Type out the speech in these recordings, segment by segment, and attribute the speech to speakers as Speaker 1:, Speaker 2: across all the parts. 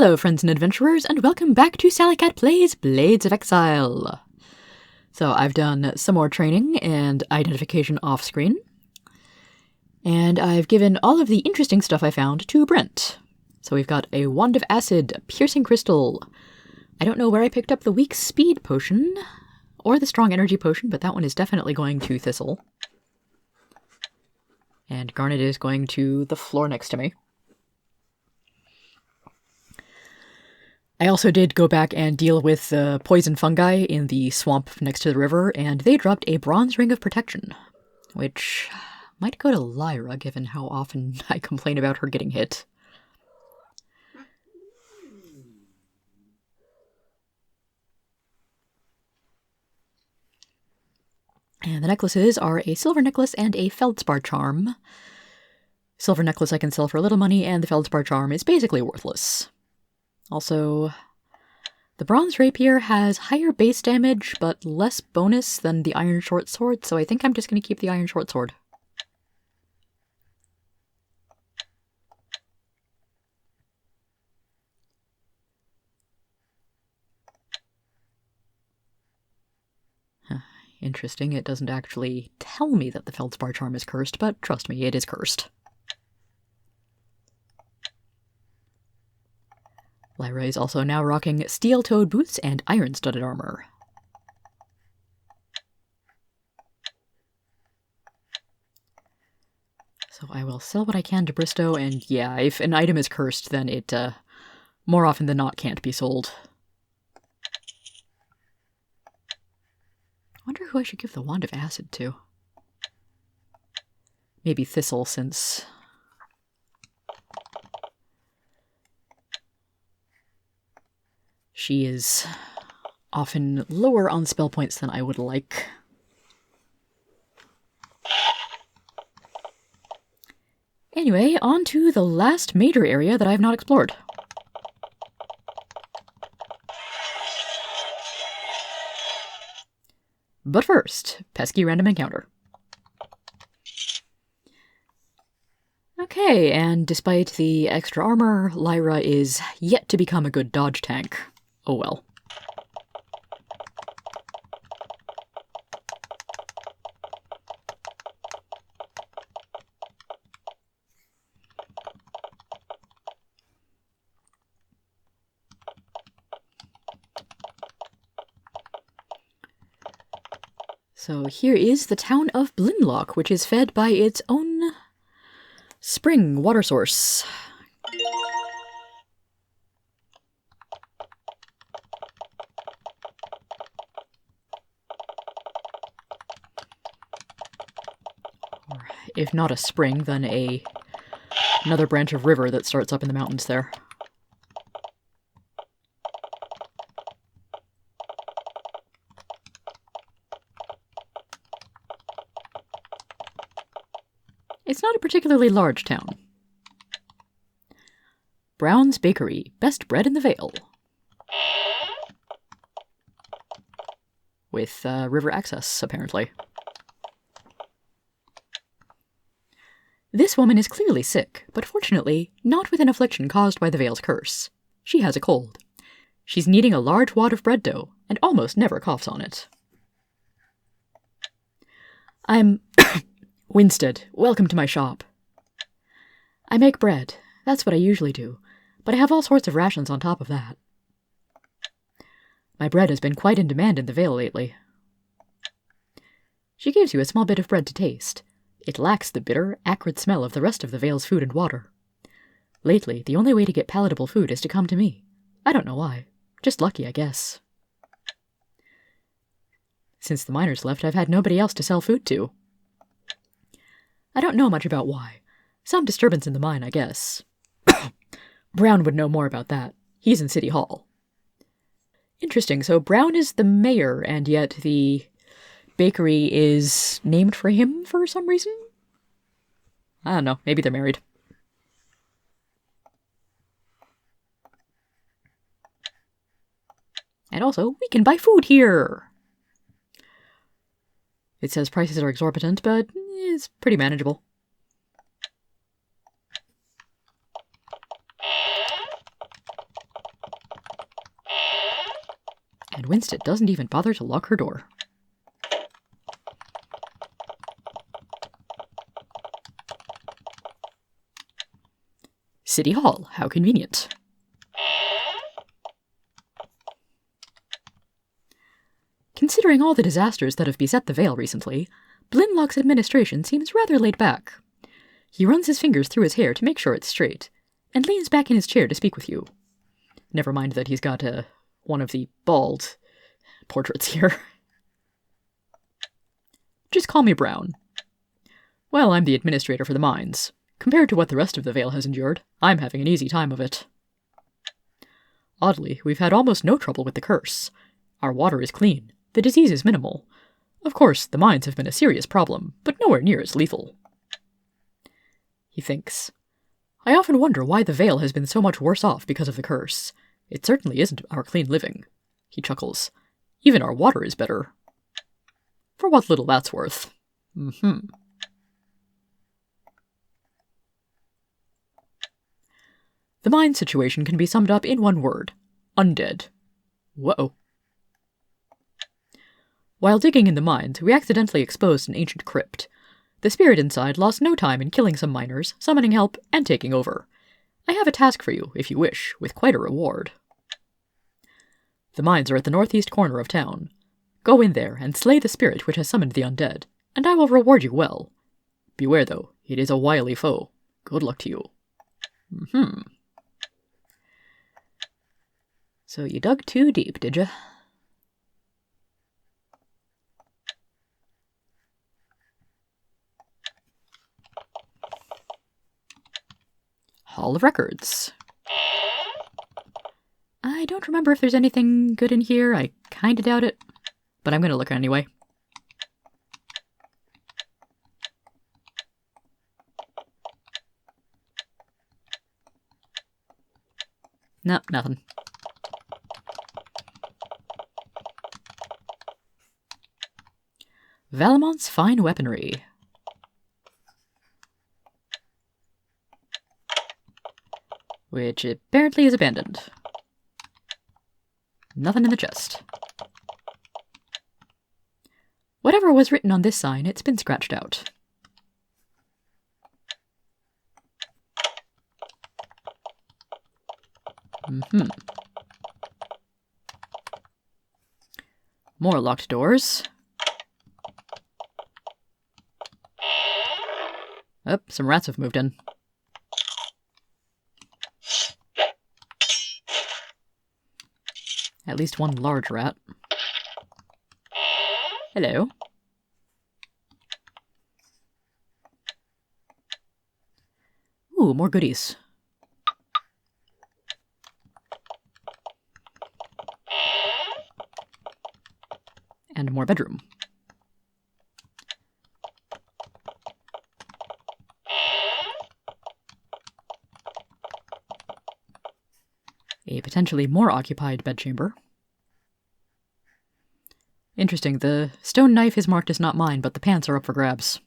Speaker 1: Hello friends and adventurers, and welcome back to Sally Cat Plays Blades of Exile. So I've done some more training and identification off-screen, and I've given all of the interesting stuff I found to Brent. So we've got a Wand of Acid, a Piercing Crystal. I don't know where I picked up the Weak Speed Potion, or the Strong Energy Potion, but that one is definitely going to Thistle. And Garnet is going to the floor next to me. I also did go back and deal with the poison fungi in the swamp next to the river, and they dropped a bronze ring of protection, which might go to Lyra, given how often I complain about her getting hit. And the necklaces are a silver necklace and a feldspar charm. Silver necklace I can sell for a little money, and the feldspar charm is basically worthless. Also, the bronze rapier has higher base damage, but less bonus than the iron short sword, so I think I'm just going to keep the iron short sword. Interesting, it doesn't actually tell me that the feldspar charm is cursed, but trust me, it is cursed. Lyra is also now rocking steel-toed boots and iron-studded armor. So I will sell what I can to Bristow, and yeah, if an item is cursed, then it, more often than not, can't be sold. I wonder who I should give the Wand of Acid to. Maybe Thistle, since she is often lower on spell points than I would like. Anyway, on to the last major area that I have not explored. But first, pesky random encounter. Okay, and despite the extra armor, Lyra is yet to become a good dodge tank. Oh well. So here is the town of Blinlock, which is fed by its own spring water source. Or if not a spring, then another branch of river that starts up in the mountains there. It's not a particularly large town. Brown's Bakery, best bread in the Vale. With river access, apparently. This woman is clearly sick, but fortunately not with an affliction caused by the Vale's curse. She has a cold. She's kneading a large wad of bread dough, and almost never coughs on it. I'm Winstead, welcome to my shop. I make bread. That's what I usually do, but I have all sorts of rations on top of that. My bread has been quite in demand in the Vale lately. She gives you a small bit of bread to taste. It lacks the bitter, acrid smell of the rest of the Vale's food and water. Lately, the only way to get palatable food is to come to me. I don't know why. Just lucky, I guess. Since the miners left, I've had nobody else to sell food to. I don't know much about why. Some disturbance in the mine, I guess. Brown would know more about that. He's in City Hall. Interesting, so Brown is the mayor, and yet the bakery is named for him for some reason? I don't know, maybe they're married. And also, we can buy food here! It says prices are exorbitant, but it's pretty manageable. And Winston doesn't even bother to lock her door. City Hall, how convenient. Considering all the disasters that have beset the Vale recently, Blinlock's administration seems rather laid back. He runs his fingers through his hair to make sure it's straight, and leans back in his chair to speak with you. Never mind that he's got one of the bald portraits here. Just call me Brown. Well, I'm the administrator for the mines. Compared to what the rest of the Vale has endured, I'm having an easy time of it. Oddly, we've had almost no trouble with the curse. Our water is clean. The disease is minimal. Of course, the mines have been a serious problem, but nowhere near as lethal. He thinks. I often wonder why the Vale has been so much worse off because of the curse. It certainly isn't our clean living. He chuckles. Even our water is better. For what little that's worth. The mine situation can be summed up in one word. Undead. Whoa. While digging in the mines, we accidentally exposed an ancient crypt. The spirit inside lost no time in killing some miners, summoning help, and taking over. I have a task for you, if you wish, with quite a reward. The mines are at the northeast corner of town. Go in there and slay the spirit which has summoned the undead, and I will reward you well. Beware, though, it is a wily foe. Good luck to you. So you dug too deep, did you? Hall of Records. I don't remember if there's anything good in here. I kinda doubt it. But I'm gonna look anyway. Nope, nothing. Valmont's fine weaponry. Which apparently is abandoned. Nothing in the chest. Whatever was written on this sign, it's been scratched out. More locked doors. Oh, some rats have moved in. At least one large rat. Hello. Ooh, more goodies. And more bedroom. A potentially more occupied bedchamber. Interesting, the stone knife is marked as not mine, but the pants are up for grabs.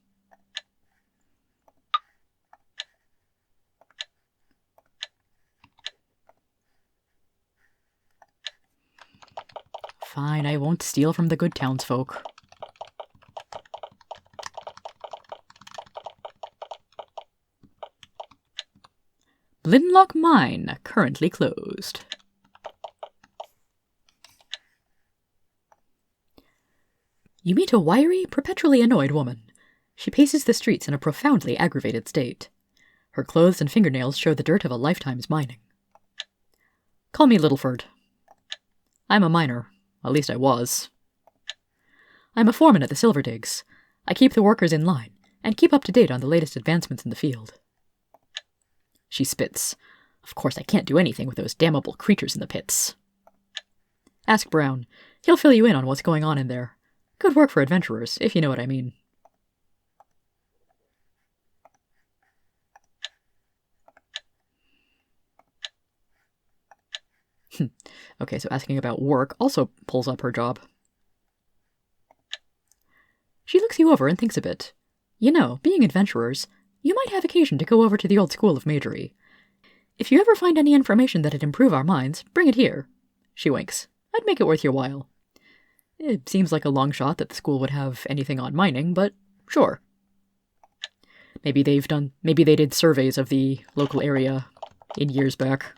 Speaker 1: Fine, I won't steal from the good townsfolk. Blinlock Mine, currently closed. You meet a wiry, perpetually annoyed woman. She paces the streets in a profoundly aggravated state. Her clothes and fingernails show the dirt of a lifetime's mining. Call me Littleford. I'm a miner. At least I was. I'm a foreman at the Silver Digs. I keep the workers in line, and keep up to date on the latest advancements in the field. She spits. Of course I can't do anything with those damnable creatures in the pits. Ask Brown. He'll fill you in on what's going on in there. Good work for adventurers, if you know what I mean. Okay, so asking about work also pulls up her job. She looks you over and thinks a bit. You know, being adventurers, you might have occasion to go over to the old school of magery. If you ever find any information that'd improve our minds, bring it here. She winks. I'd make it worth your while. It seems like a long shot that the school would have anything on mining, but sure. Maybe they did surveys of the local area in years back.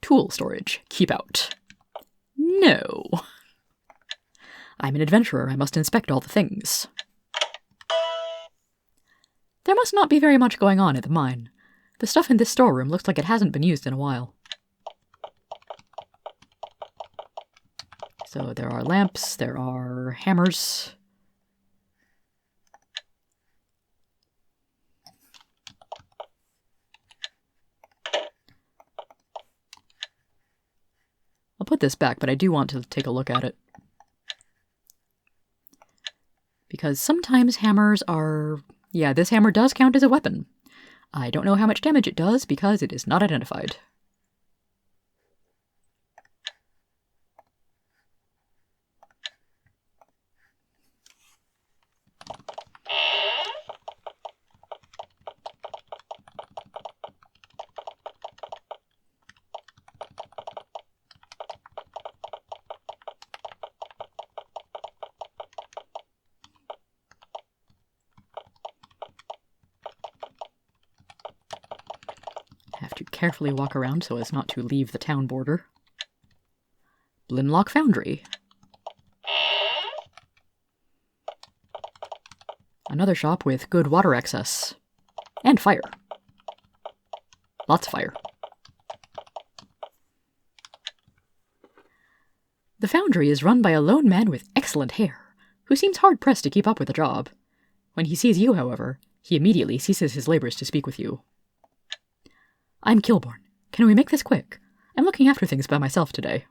Speaker 1: Tool storage. Keep out. No. I'm an adventurer. I must inspect all the things. There must not be very much going on at the mine. The stuff in this storeroom looks like it hasn't been used in a while. So there are lamps, there are hammers. I'll put this back, but I do want to take a look at it. Because sometimes hammers are... Yeah, this hammer does count as a weapon. I don't know how much damage it does because it is not identified. Have to carefully walk around so as not to leave the town border. Blinlock Foundry. Another shop with good water access. And fire. Lots of fire. The foundry is run by a lone man with excellent hair, who seems hard-pressed to keep up with the job. When he sees you, however, he immediately ceases his labors to speak with you. I'm Kilborn. Can we make this quick? I'm looking after things by myself today.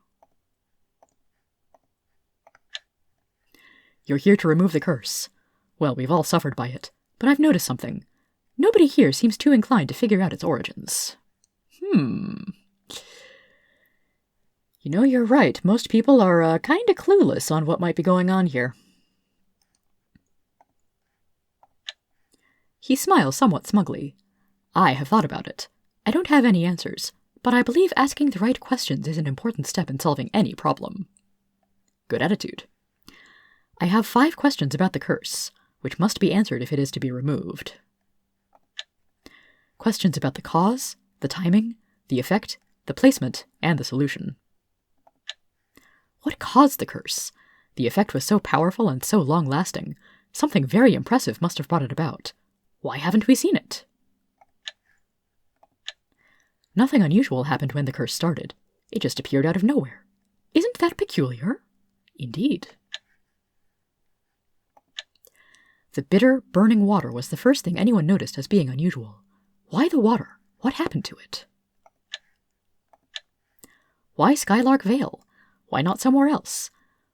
Speaker 1: You're here to remove the curse. Well, we've all suffered by it, but I've noticed something. Nobody here seems too inclined to figure out its origins. You know, you're right. Most people are kinda clueless on what might be going on here. He smiles somewhat smugly. I have thought about it. I don't have any answers, but I believe asking the right questions is an important step in solving any problem. Good attitude. I have 5 questions about the curse, which must be answered if it is to be removed. Questions about the cause, the timing, the effect, the placement, and the solution. What caused the curse? The effect was so powerful and so long-lasting. Something very impressive must have brought it about. Why haven't we seen it? Nothing unusual happened when the curse started. It just appeared out of nowhere. Isn't that peculiar? Indeed. The bitter, burning water was the first thing anyone noticed as being unusual. Why the water? What happened to it? Why Skylark Vale? Why not somewhere else?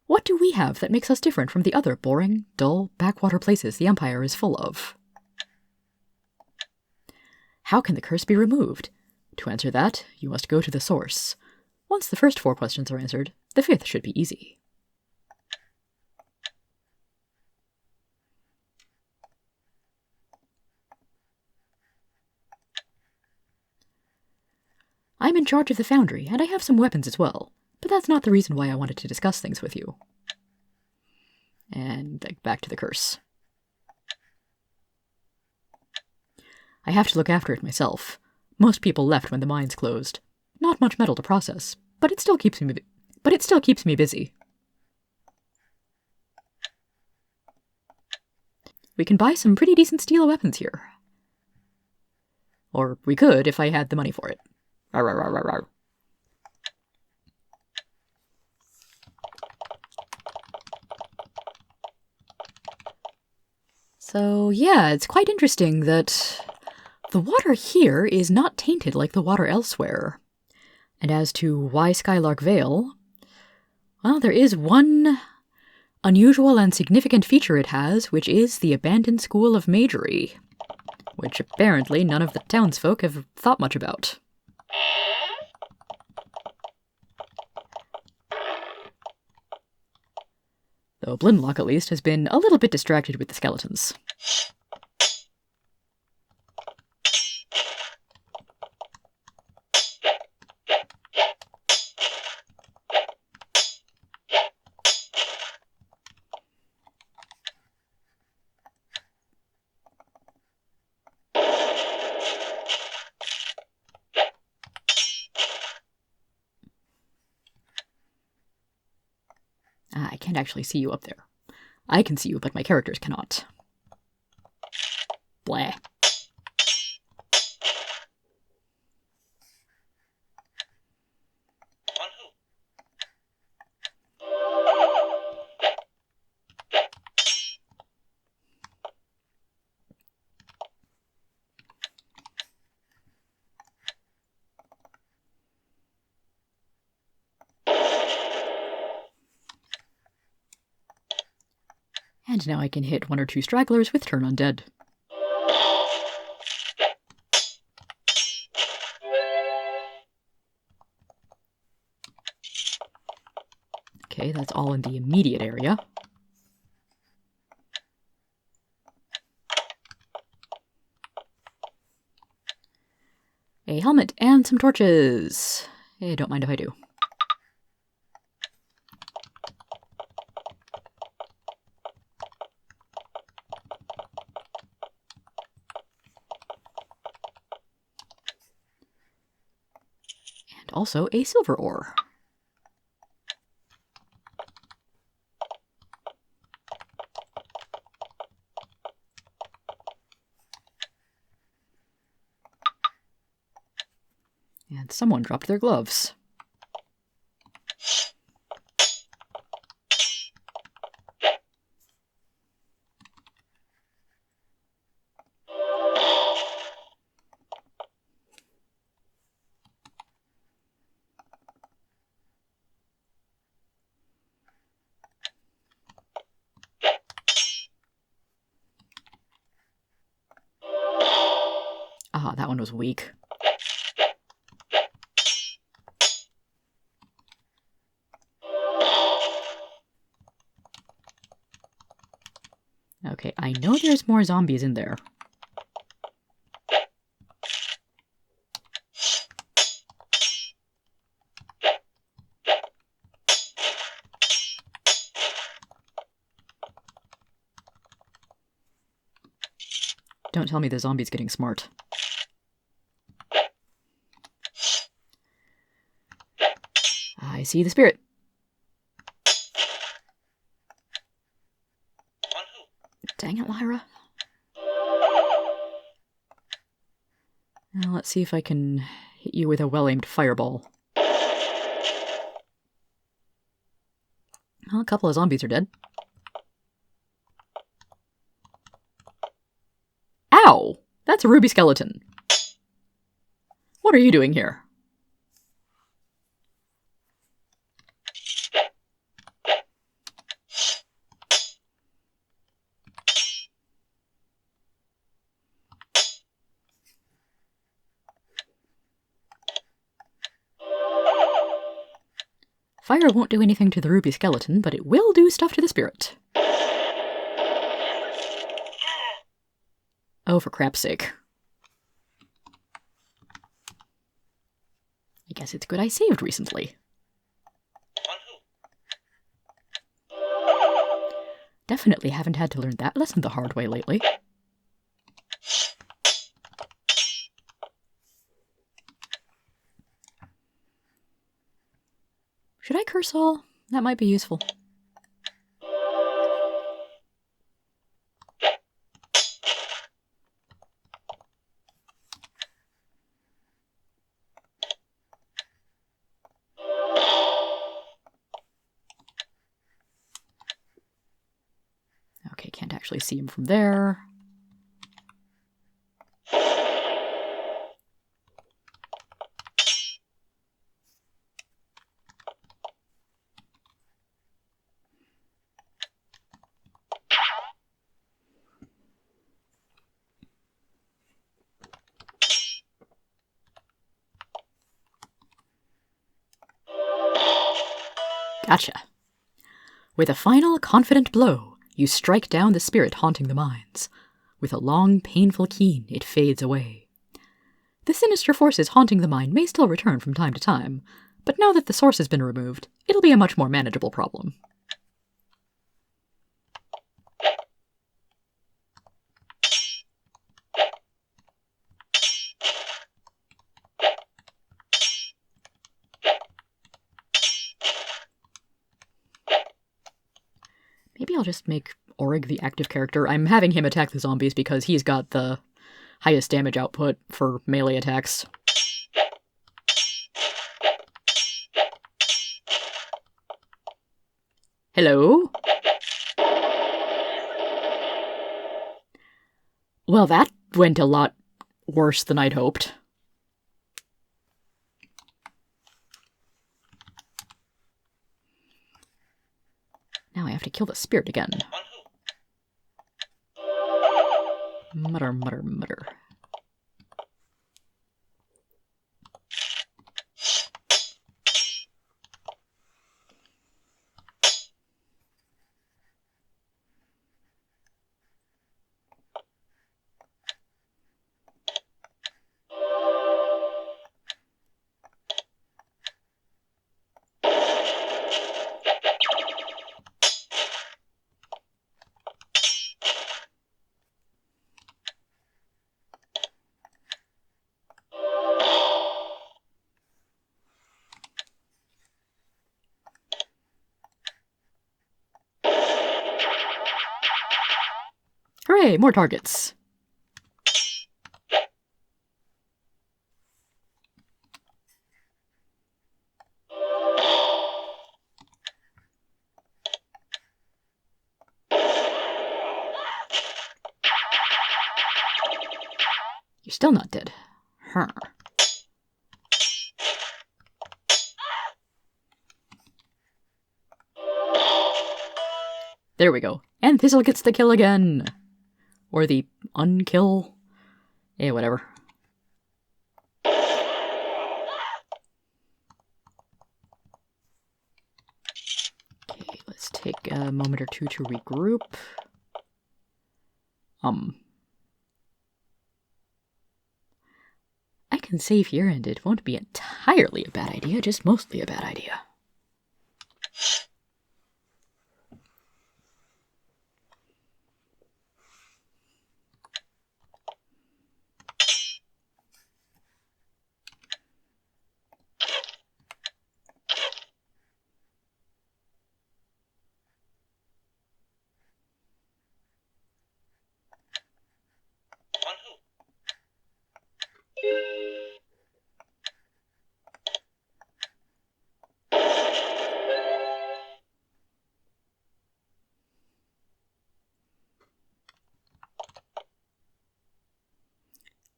Speaker 1: What do we have that makes us different from the other boring, dull, backwater places the Empire is full of? How can the curse be removed? To answer that, you must go to the source. Once the first 4 questions are answered, the 5th should be easy. I'm in charge of the foundry, and I have some weapons as well, but that's not the reason why I wanted to discuss things with you. And back to the curse. I have to look after it myself. Most people left when the mines closed. Not much metal to process, but it still keeps me busy. We can buy some pretty decent steel weapons here. Or we could if I had the money for it. Rawr, rawr, rawr, rawr, rawr. So yeah, it's quite interesting that the water here is not tainted like the water elsewhere. And as to why Skylark Vale, well, there is one unusual and significant feature it has, which is the abandoned school of magery, which apparently none of the townsfolk have thought much about. Though Blinlock, at least, has been a little bit distracted with the skeletons. can't actually see you up there. I can see you, but my characters cannot. Blah. And now I can hit 1 or 2 stragglers with Turn Undead. Okay, that's all in the immediate area. A helmet and some torches. Hey, don't mind if I do. And also a silver ore. And someone dropped their gloves. Ah, that one was weak. Okay, I know there's more zombies in there. Don't tell me the zombie's getting smart. I see the spirit. Dang it, Lyra. Now let's see if I can hit you with a well-aimed fireball. Well, a couple of zombies are dead. Ow! That's a ruby skeleton. What are you doing here? Fire won't do anything to the ruby skeleton, but it will do stuff to the spirit. Oh, for crap's sake. I guess it's good I saved recently. Definitely haven't had to learn that lesson the hard way lately. Should I curse all? That might be useful. Okay, can't actually see him from there. Gotcha. With a final, confident blow, you strike down the spirit haunting the mines. With a long, painful keen, it fades away. The sinister forces haunting the mine may still return from time to time, but now that the source has been removed, it'll be a much more manageable problem. maybe I'll just make Orig the active character. I'm having him attack the zombies because he's got the highest damage output for melee attacks. Hello? Well, that went a lot worse than I'd hoped. Now I have to kill the spirit again. Mutter, mutter, mutter. Hooray, more targets. You're still not dead. Huh. There we go. And Thistle gets the kill again. Or the unkill. Yeah, whatever. Okay, let's take a moment or two to regroup. I can save here and it won't be entirely a bad idea, just mostly a bad idea.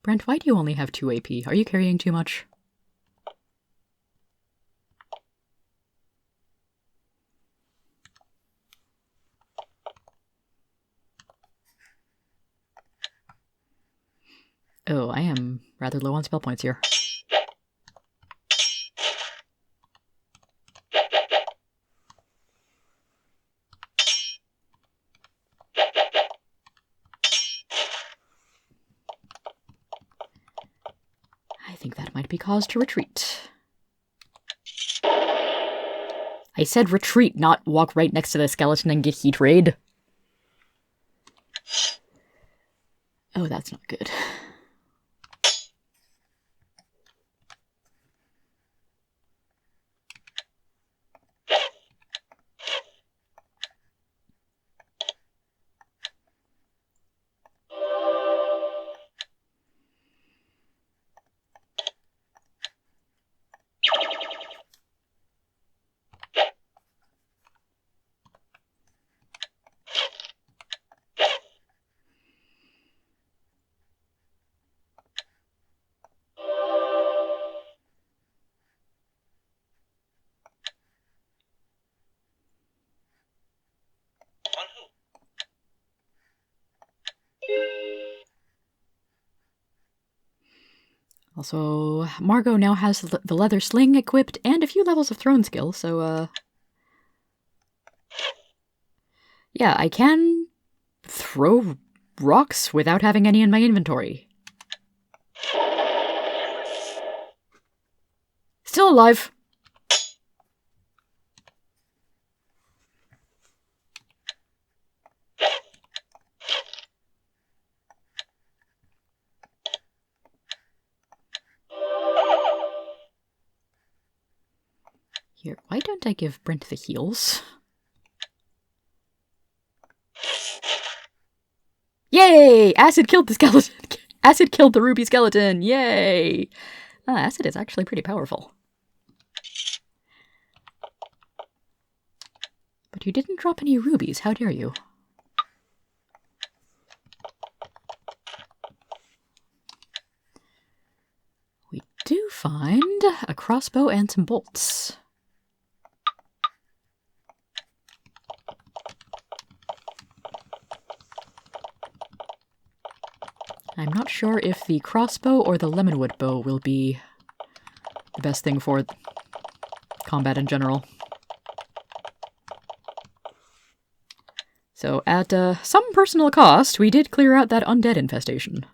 Speaker 1: Brent, why do you only have 2 AP? Are you carrying too much? Oh, I am rather low on spell points here. I think that might be cause to retreat. I said retreat, not walk right next to the skeleton and get heat raid. Oh, that's not good. Also, Margot now has the leather sling equipped and a few levels of thrown skill, so, yeah, I can throw rocks without having any in my inventory. Still alive! Here, why don't I give Brent the heals? Yay! Acid killed the skeleton! Acid killed the ruby skeleton! Yay! Acid is actually pretty powerful. But you didn't drop any rubies, how dare you? We do find a crossbow and some bolts. I'm not sure if the crossbow or the lemonwood bow will be the best thing for combat in general. So at some personal cost, we did clear out that undead infestation.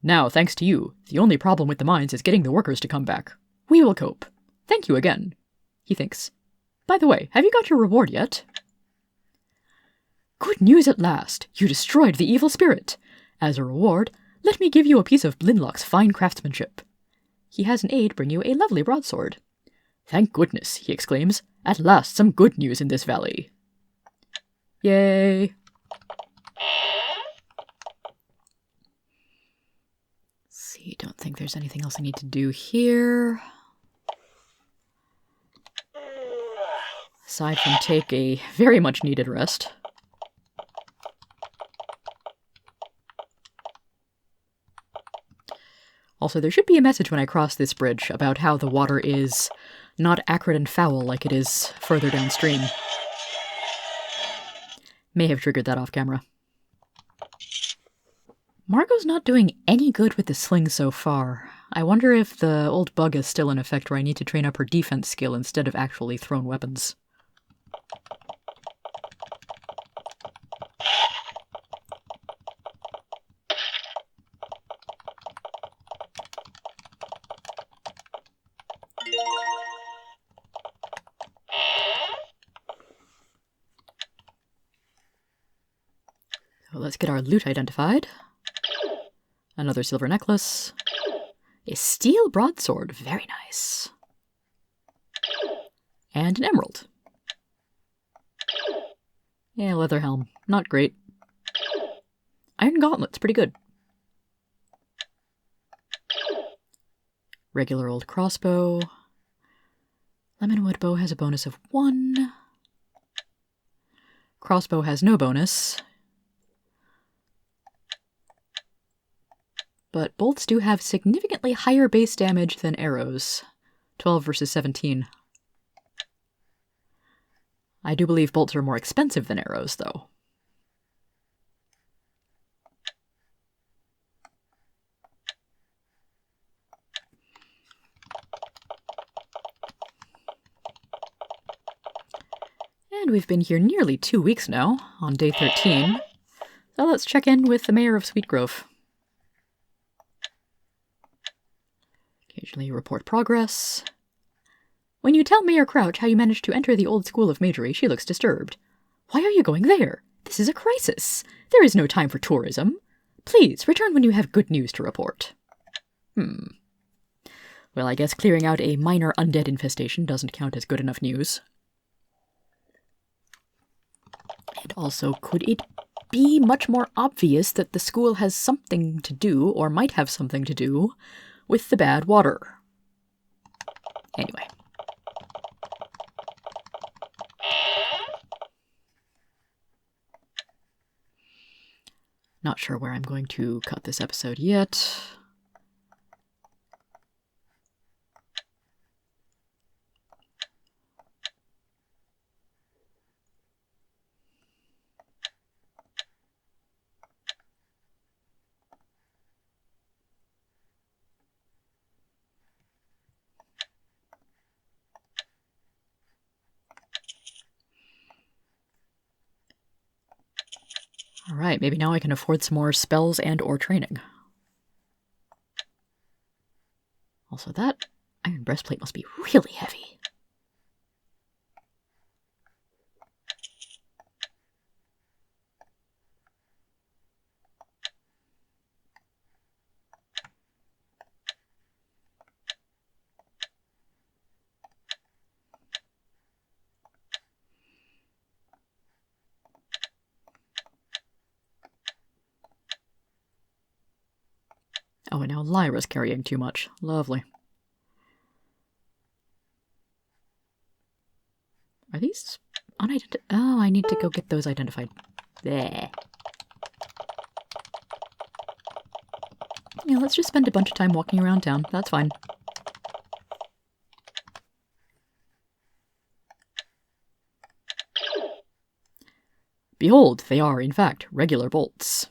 Speaker 1: Now, thanks to you, the only problem with the mines is getting the workers to come back. We will cope. Thank you again, he thinks. By the way, have you got your reward yet? Good news at last! You destroyed the evil spirit! As a reward, let me give you a piece of Blinlock's fine craftsmanship. He has an aide bring you a lovely broadsword. Thank goodness, he exclaims. At last some good news in this valley. Yay! See, don't think there's anything else I need to do here. Aside from take a very much needed rest. Also, there should be a message when I cross this bridge about how the water is not acrid and foul like it is further downstream. May have triggered that off camera. Margot's not doing any good with the sling so far. I wonder if the old bug is still in effect where I need to train up her defense skill instead of actually thrown weapons. So let's get our loot identified. Another silver necklace. A steel broadsword, very nice. And an emerald. Yeah, leather helm, not great. Iron gauntlets, pretty good. Regular old crossbow. Lemonwood bow has a bonus of 1. Crossbow has no bonus. But bolts do have significantly higher base damage than arrows. 12 versus 17. I do believe bolts are more expensive than arrows, though. And we've been here nearly 2 weeks now, on day 13. So let's check in with the mayor of Sweetgrove. Occasionally report progress. When you tell Mayor Crouch how you managed to enter the old school of magery, she looks disturbed. Why are you going there? This is a crisis. There is no time for tourism. Please, return when you have good news to report. Well, I guess clearing out a minor undead infestation doesn't count as good enough news. And also, could it be much more obvious that the school has something to do, or might have something to do, with the bad water? Anyway. Not sure where I'm going to cut this episode yet. Alright, maybe now I can afford some more spells and or training. Also, that iron breastplate must be really heavy. Oh, and now Lyra's carrying too much. Lovely. Are these unidentified? Oh, I need to go get those identified. There. Yeah, let's just spend a bunch of time walking around town. That's fine. Behold, they are, in fact, regular bolts.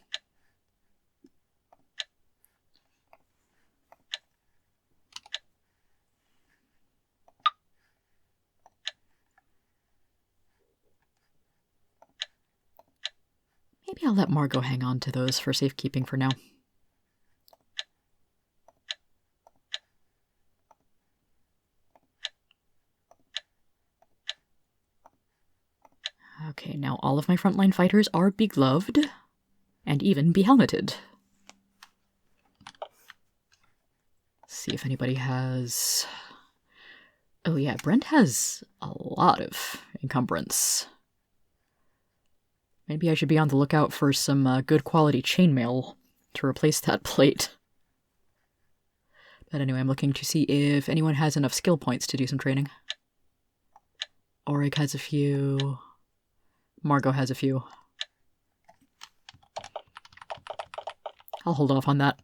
Speaker 1: Maybe I'll let Margot hang on to those for safekeeping for now. Okay, now all of my frontline fighters are begloved, and even behelmeted. See if anybody has... Oh yeah, Brent has a lot of encumbrance. Maybe I should be on the lookout for some good quality chainmail to replace that plate. But anyway, I'm looking to see if anyone has enough skill points to do some training. Auric has a few. Margot has a few. I'll hold off on that.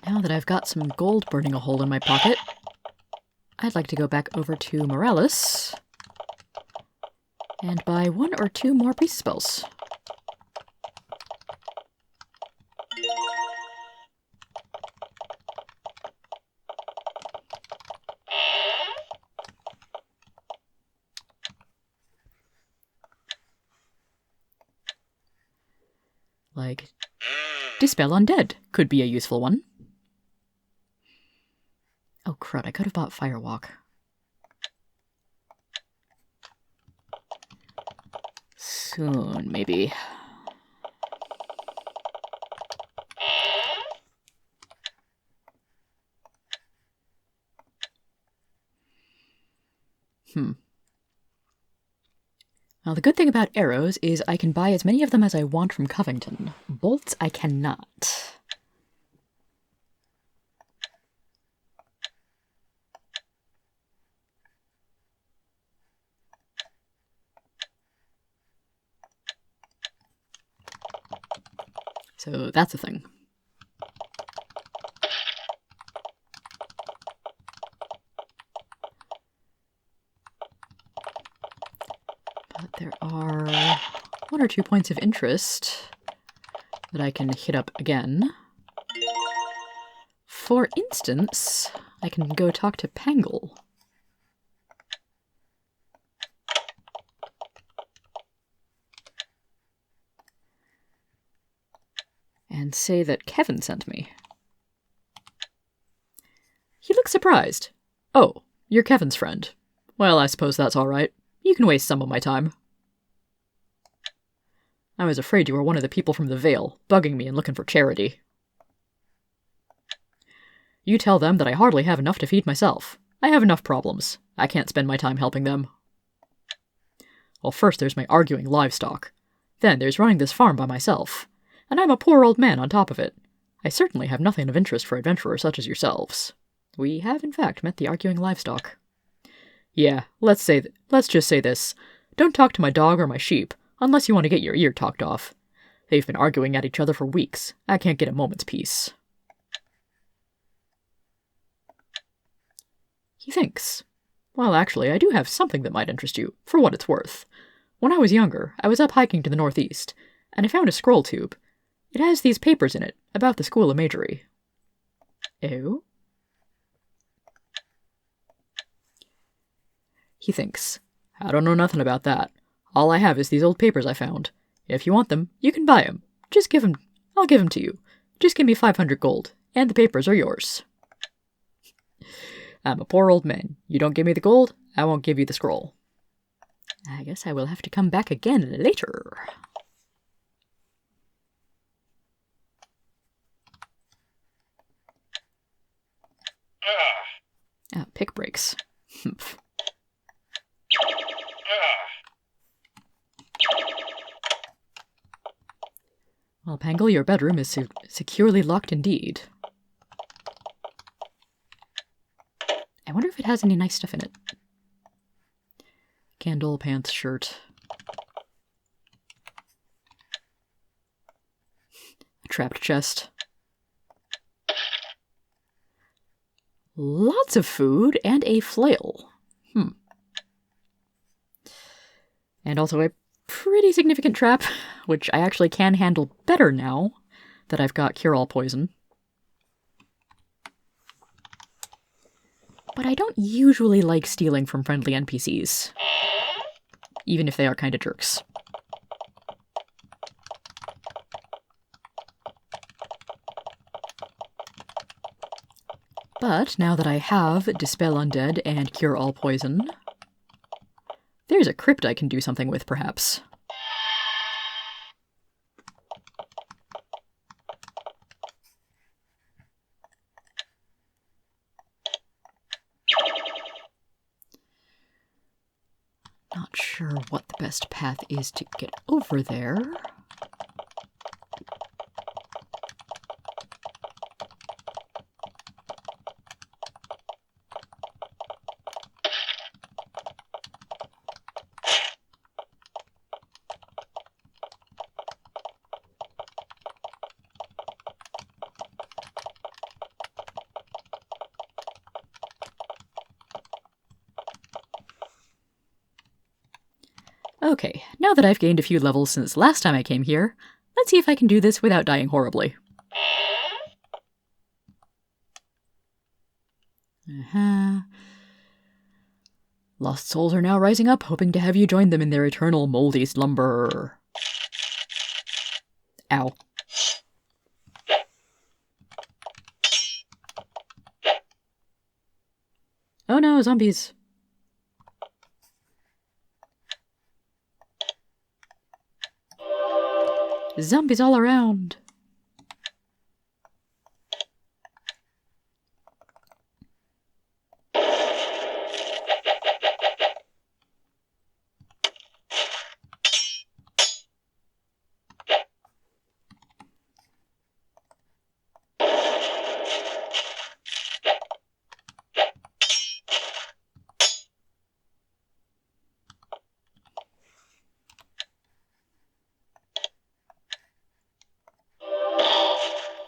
Speaker 1: Now that I've got some gold burning a hole in my pocket, I'd like to go back over to Morales and buy 1 or 2 more priest spells. Like, Dispel Undead could be a useful one. Oh crud, I could have bought Firewalk. Soon, maybe. Now, the good thing about arrows is I can buy as many of them as I want from Covington. Bolts, I cannot. So that's a thing. But there are 1 or 2 points of interest that I can hit up again. For instance, I can go talk to Pangle. And say that Kevin sent me. He looks surprised. Oh, you're Kevin's friend. Well, I suppose that's all right. You can waste some of my time. I was afraid you were one of the people from the Vale, bugging me and looking for charity. You tell them that I hardly have enough to feed myself. I have enough problems. I can't spend my time helping them. Well, first there's my arguing livestock. Then there's running this farm by myself. And I'm a poor old man on top of it. I certainly have nothing of interest for adventurers such as yourselves. We have, in fact, met the arguing livestock. Yeah, let's just say this. Don't talk to my dog or my sheep, unless you want to get your ear talked off. They've been arguing at each other for weeks. I can't get a moment's peace. He thinks. Well, actually, I do have something that might interest you, for what it's worth. When I was younger, I was up hiking to the northeast, and I found a scroll tube. It has these papers in it, about the School of Magery. Oh? He thinks. I don't know nothing about that. All I have is these old papers I found. If you want them, you can buy them. Just give them. I'll give them to you. Just give me 500 gold, and the papers are yours. I'm a poor old man. You don't give me the gold, I won't give you the scroll. I guess I will have to come back again later. Pick breaks. Well, Pangle, your bedroom is securely locked indeed. I wonder if it has any nice stuff in it. Candle, pants, shirt. A trapped chest. Lots of food and a flail. And also a pretty significant trap, which I actually can handle better now that I've got Cure-All Poison. But I don't usually like stealing from friendly NPCs, even if they are kind of jerks. But now that I have Dispel Undead and Cure All Poison, there's a crypt I can do something with, perhaps. Not sure what the best path is to get over there. Okay, now that I've gained a few levels since last time I came here, let's see if I can do this without dying horribly. Lost souls are now rising up, hoping to have you join them in their eternal moldy slumber. Ow. Oh no, zombies. Zombies all around.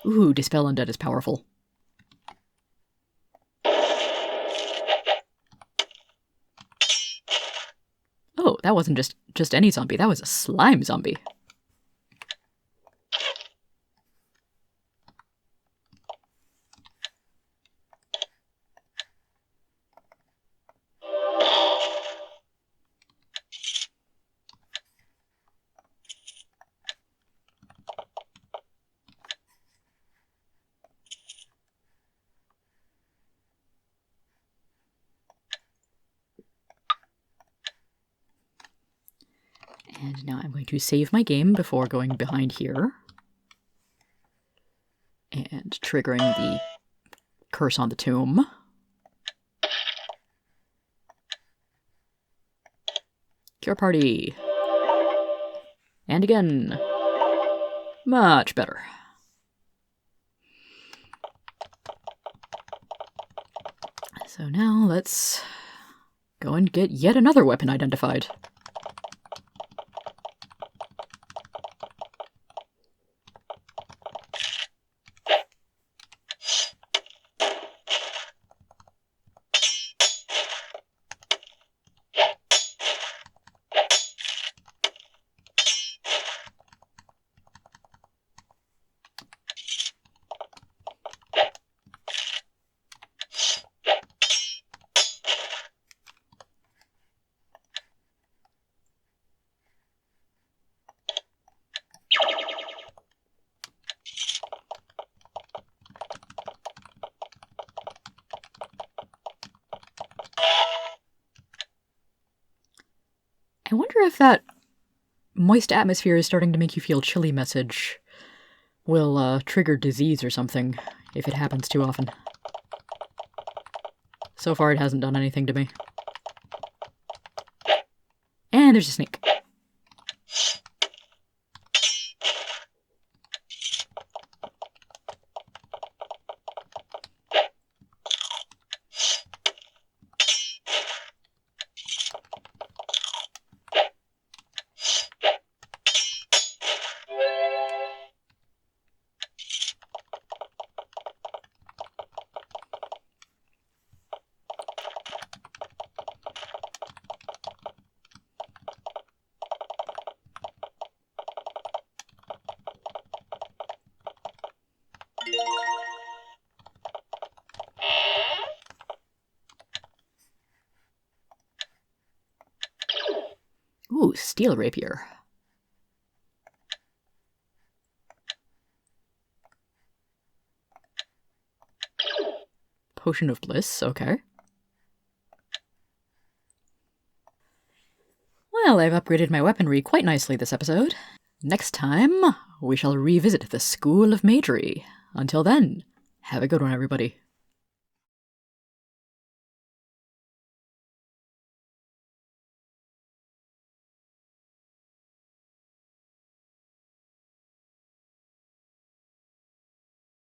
Speaker 1: Ooh, Dispel Undead is powerful. Oh, that wasn't just any zombie, that was a slime zombie. And now I'm going to save my game before going behind here. And triggering the curse on the tomb. Cure party. And again. Much better. So now let's go and get yet another weapon identified. I wonder if that moist atmosphere is starting to make you feel chilly message will trigger disease or something if it happens too often. So far, it hasn't done anything to me. And there's a snake. Ooh, steel rapier. Potion of Bliss, okay. Well, I've upgraded my weaponry quite nicely this episode. Next time, we shall revisit the School of Magery. Until then, have a good one, everybody.